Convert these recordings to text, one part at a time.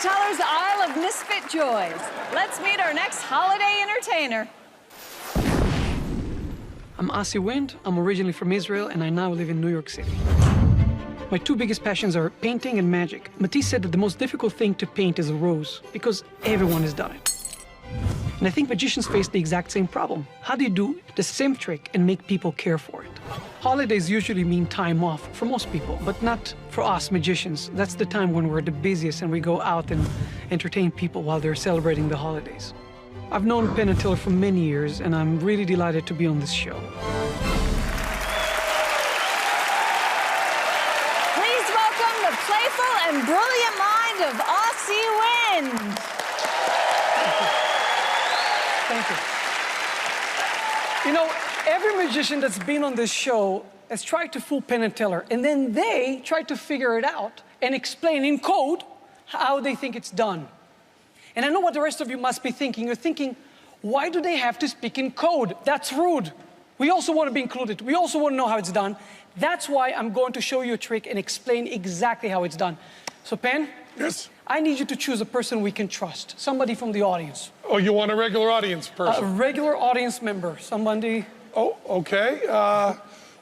Teller's Isle of Misfit Joys. Let's meet our next holiday entertainer. I'm Asi Wind. I'm originally from Israel, and I now live in New York City. My two biggest passions are painting and magic. Matisse said that the most difficult thing to paint is a rose, because everyone has done it. And I think magicians face the exact same problem. How do you do the same trick and make people care for it? Holidays usually mean time off for most people, but not for us magicians. That's the time when we're the busiest and we go out and entertain people while they're celebrating the holidays. I've known Penn and Teller for many years, and I'm really delighted to be on this show. Please welcome the playful and brilliant mind of Asi Wind. Thank you. You know, every magician that's been on this show has tried to fool Penn and Teller, and then they try to figure it out and explain in code how they think it's done. And I know what the rest of you must be thinking. You're thinking, why do they have to speak in code? That's rude. We also want to be included. We also want to know how it's done. That's why I'm going to show you a trick and explain exactly how it's done. So, Penn? Yes? I need you to choose a person we can trust, somebody from the audience. Oh, you want a regular audience person? A regular audience member, somebody... Oh, okay.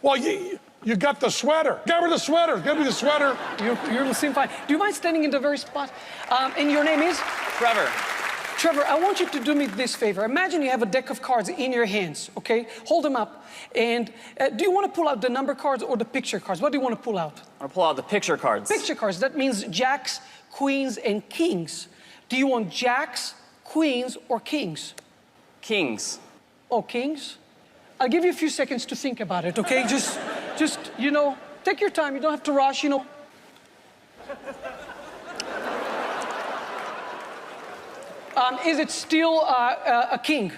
Well, you got the sweater. Give her the sweater. Give me the sweater. You're seem fine. Do you mind standing in the very spot? And your name is? Trevor. Trevor, I want you to do me this favor. Imagine you have a deck of cards in your hands, okay? Hold them up. And do you want to pull out the number cards or the picture cards? What do you want to pull out? I want to pull out the picture cards. Picture cards. That means jacks, queens, and kings. Do you want jacks, queens, or kings? Kings. Oh, kings? I'll give you a few seconds to think about it, okay? Just, you know, take your time. You don't have to rush, you know. Is it still a king?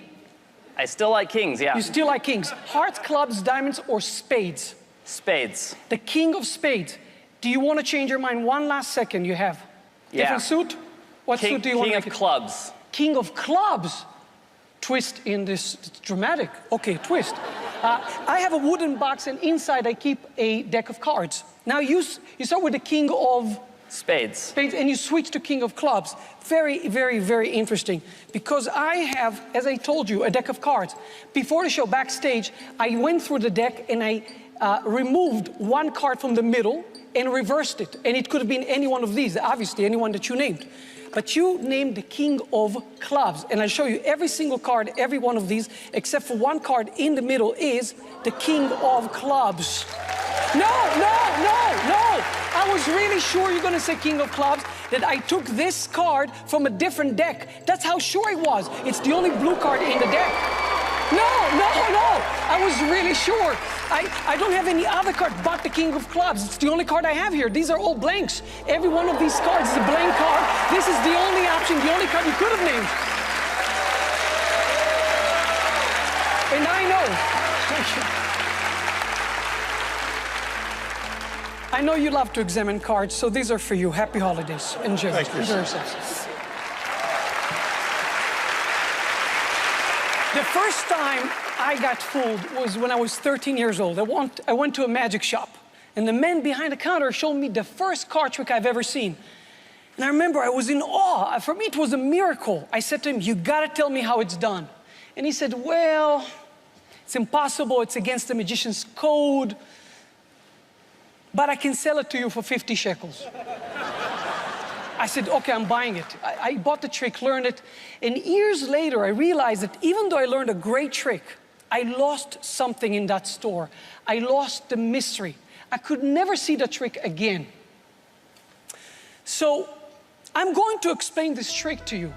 I still like kings, yeah. You still like kings. Hearts, clubs, diamonds, or spades? Spades. The king of spades. Do you want to change your mind? One last second you have. Yeah. Different suit? What suit do you want to make King it? of clubs. King of clubs. Twist in this, it's dramatic. Okay, twist. I have a wooden box, and inside I keep a deck of cards. Now you start with the king of Spades. and you switch to king of clubs. Very, very, very interesting. Because I have, as I told you, a deck of cards. Before the show, backstage, I went through the deck and I removed one card from the middle and reversed it. And it could have been any one of these, obviously, anyone that you named. But you named the king of clubs. And I'll show you every single card, every one of these, except for one card in the middle is the king of clubs. No. I was really sure you're gonna say king of clubs, that I took this card from a different deck. That's how sure it was. It's the only blue card in the deck. No. I was really sure. I don't have any other card but the king of clubs. It's the only card I have here. These are all blanks. Every one of these cards is a blank card. This is the only option, the only card you could have named. And I know you love to examine cards, so these are for you. Happy holidays. Enjoy. Thank you. Enjoy yourselves. The first time I got fooled was when I was 13 years old. I went to a magic shop, and the man behind the counter showed me the first card trick I've ever seen. And I remember I was in awe. For me, it was a miracle. I said to him, "You gotta tell me how it's done." And he said, "Well, it's impossible. It's against the magician's code. But I can sell it to you for 50 shekels. I said, okay, I'm buying it. I bought the trick, learned it, and years later, I realized that even though I learned a great trick, I lost something in that store. I lost the mystery. I could never see the trick again. So I'm going to explain this trick to you,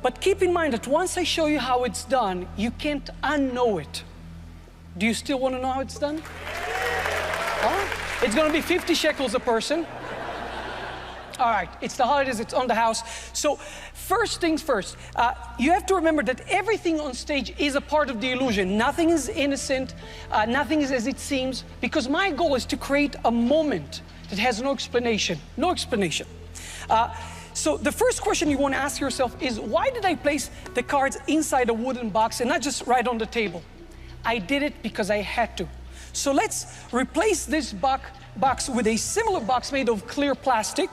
but keep in mind that once I show you how it's done, you can't unknow it. Do you still want to know how it's done? It's going to be 50 shekels a person. All right, it's the holidays, it's on the house. So first things first, you have to remember that everything on stage is a part of the illusion. Nothing is innocent, nothing is as it seems, because my goal is to create a moment that has no explanation. No explanation. So the first question you want to ask yourself is, why did I place the cards inside a wooden box and not just right on the table? I did it because I had to. So let's replace this box with a similar box made of clear plastic.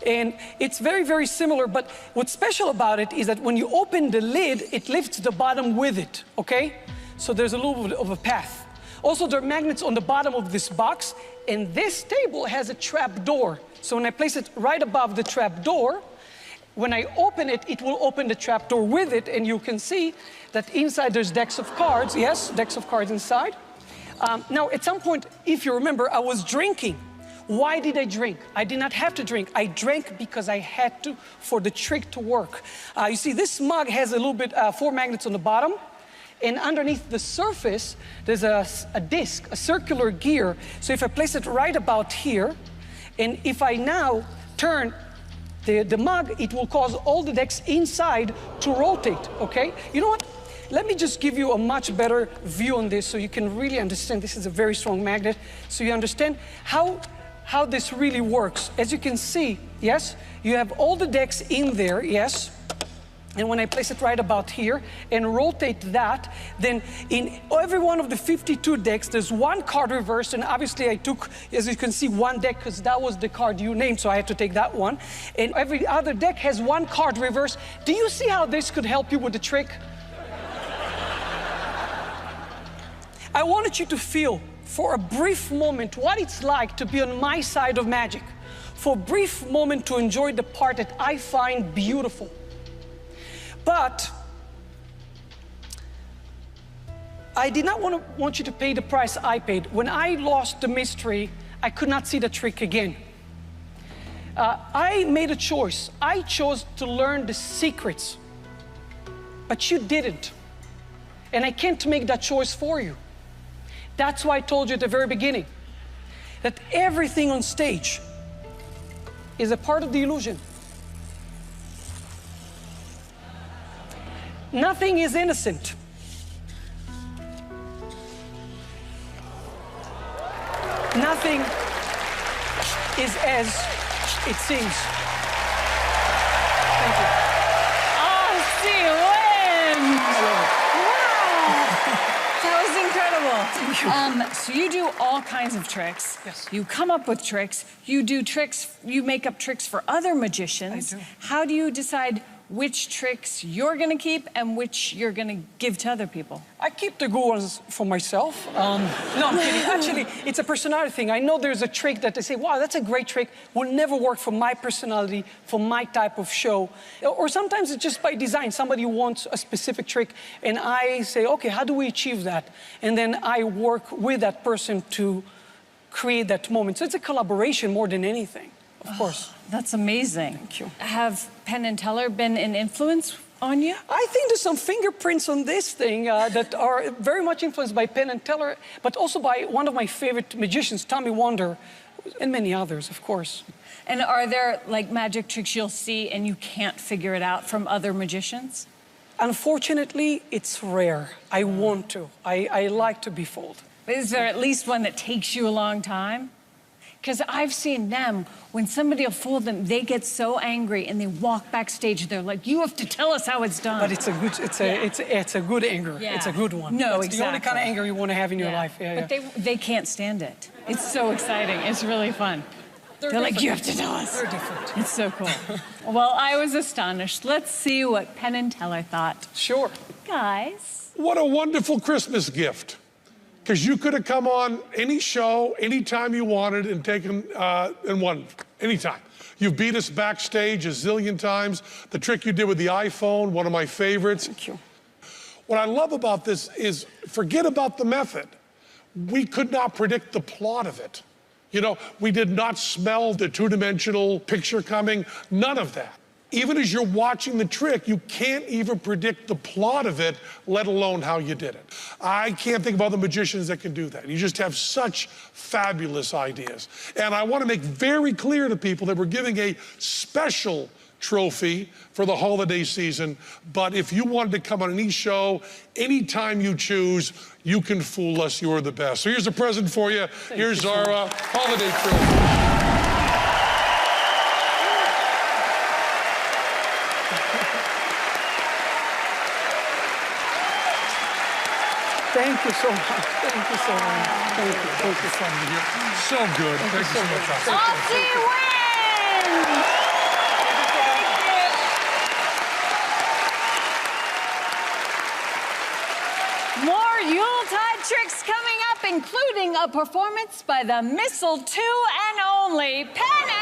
And it's very, very similar, but what's special about it is that when you open the lid, it lifts the bottom with it, okay? So there's a little bit of a path. Also, there are magnets on the bottom of this box, and this table has a trap door. So when I place it right above the trap door, when I open it, it will open the trap door with it, and you can see that inside there's decks of cards. Yes, decks of cards inside. Now, at some point, if you remember, I was drinking. Why did I drink? I did not have to drink. I drank because I had to for the trick to work. You see, this mug has a little bit, 4 magnets on the bottom, and underneath the surface, there's a disc, a circular gear. So if I place it right about here, and if I now turn the mug, it will cause all the decks inside to rotate, okay? You know what? Let me just give you a much better view on this so you can really understand. This is a very strong magnet, so you understand how this really works. As you can see, yes, you have all the decks in there, yes, and when I place it right about here and rotate that, then in every one of the 52 decks, there's 1 card reversed, and obviously I took, as you can see, 1 deck because that was the card you named, so I had to take that one. And every other deck has 1 card reversed. Do you see how this could help you with the trick? I wanted you to feel for a brief moment what it's like to be on my side of magic. For a brief moment to enjoy the part that I find beautiful. But I did not want you to pay the price I paid. When I lost the mystery, I could not see the trick again. I made a choice. I chose to learn the secrets, but you didn't. And I can't make that choice for you. That's why I told you at the very beginning that everything on stage is a part of the illusion. Nothing is innocent. Nothing is as it seems. Thank you. Aussie wins! That was incredible. So you do all kinds of tricks. Yes. You come up with tricks. You do tricks. You make up tricks for other magicians. I do. How do you decide which tricks you're going to keep and which you're going to give to other people? I keep the good ones for myself. No, I'm kidding. Actually, it's a personality thing. I know there's a trick that they say, wow, that's a great trick. Will never work for my personality, for my type of show. Or sometimes it's just by design. Somebody wants a specific trick, and I say, okay, how do we achieve that? And then I work with that person to create that moment. So it's a collaboration more than anything, of course. That's amazing. Thank you. Have Penn and Teller been an influence on you? I think there's some fingerprints on this thing that are very much influenced by Penn and Teller, but also by one of my favorite magicians, Tommy Wonder, and many others, of course. And are there like magic tricks you'll see and you can't figure it out from other magicians? Unfortunately, it's rare. I want to. I like to be fooled. But is there at least one that takes you a long time? Because I've seen them, when somebody will fool them, they get so angry and they walk backstage. They're like, you have to tell us how it's done. But it's a good, it's a good anger. Yeah. It's a good one. No, it's the only kind of anger you want to have in your life. But they can't stand it. It's so exciting. It's really fun. They're like, you have to tell us. They're different. It's so cool. Well, I was astonished. Let's see what Penn and Teller thought. Sure. Guys. What a wonderful Christmas gift. Because you could have come on any show, anytime you wanted, and taken and won anytime. You've beat us backstage a zillion times. The trick you did with the iPhone, one of my favorites. Thank you. What I love about this is, forget about the method. We could not predict the plot of it. You know, we did not smell the two-dimensional picture coming, none of that. Even as you're watching the trick, you can't even predict the plot of it, let alone how you did it. I can't think of other magicians that can do that. You just have such fabulous ideas. And I want to make very clear to people that we're giving a special trophy for the holiday season, but if you wanted to come on any show, anytime you choose, you can fool us. You are the best. So here's a present for you. Here's our holiday trophy. Thank you so much. Thank you so much. Thank you. Thank you so good. Thank you so much. Aussie wins! Yuletide tricks coming up, including a performance by the Mistletoe and Only Pen